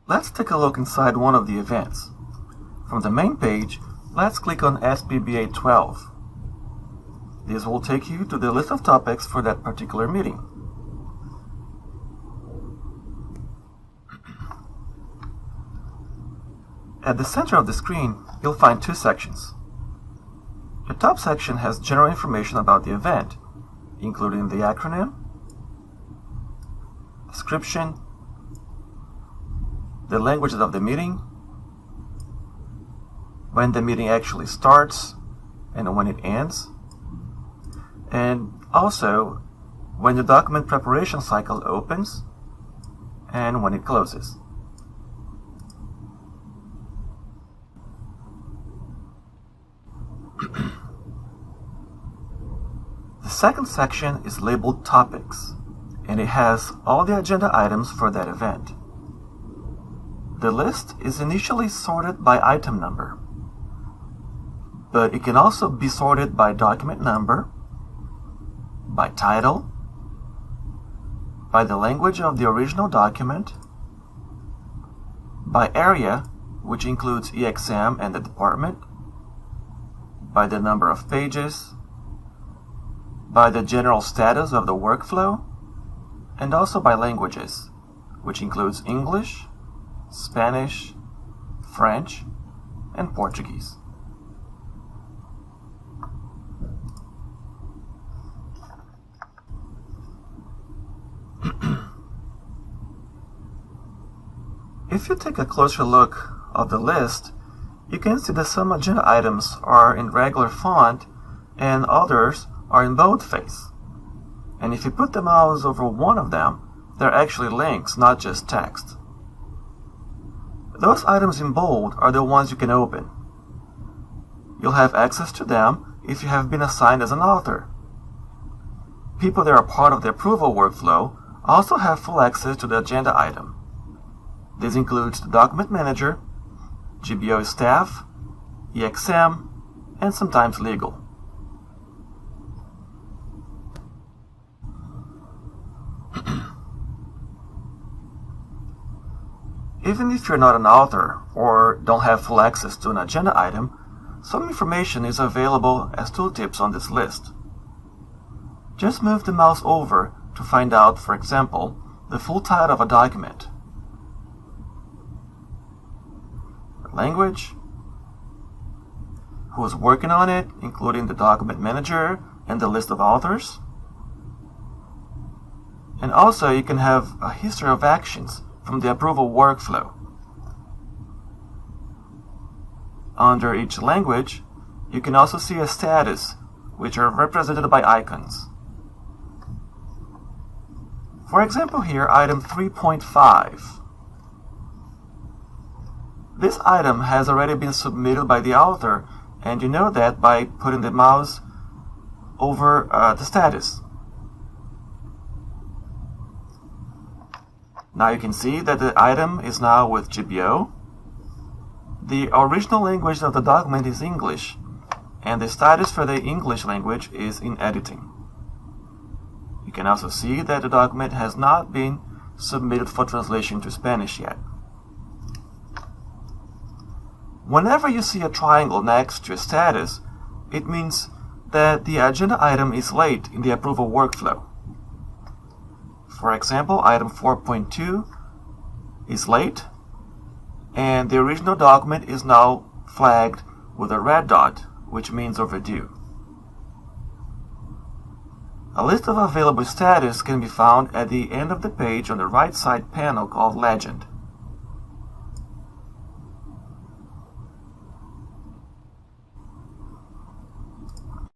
Let's take a look inside one of the events. From the main page, let's click on SPBA 12. This will take you to the list of topics for that particular meeting. At the center of the screen, you'll find two sections. The top section has general information about the event, including the acronym, description, the languages of the meeting, when the meeting actually starts and when it ends, and also when the document preparation cycle opens and when it closes. The second section is labeled Topics, and it has all the agenda items for that event. The list is initially sorted by item number, but it can also be sorted by document number, by title, by the language of the original document, by area, which includes EXM and the department, by the number of pages, by the general status of the workflow, and also by languages, which includes English, Spanish, French, and Portuguese. If you take a closer look of the list, you can see that some agenda items are in regular font and others are in boldface. And if you put the mouse over one of them, they're actually links, not just text. Those items in bold are the ones you can open. You'll have access to them if you have been assigned as an author. People that are part of the approval workflow also have full access to the agenda item. This includes the document manager, GBO staff, EXM, and sometimes legal. Even if you're not an author or don't have full access to an agenda item, some information is available as tooltips on this list. Just move the mouse over to find out, for example, the full title of a document, the language, who is working on it, including the document manager and the list of authors. And also you can have a history of actions from the approval workflow. Under each language, you can also see a status, which are represented by icons. For example here, item 3.5. This item has already been submitted by the author, and you know that by putting the mouse over the status. Now you can see that the item is now with GBO. The original language of the document is English, and the status for the English language is in editing. You can also see that the document has not been submitted for translation to Spanish yet. Whenever you see a triangle next to a status, it means that the agenda item is late in the approval workflow. For example, item 4.2 is late, and the original document is now flagged with a red dot, which means overdue. A list of available status can be found at the end of the page on the right side panel called Legend.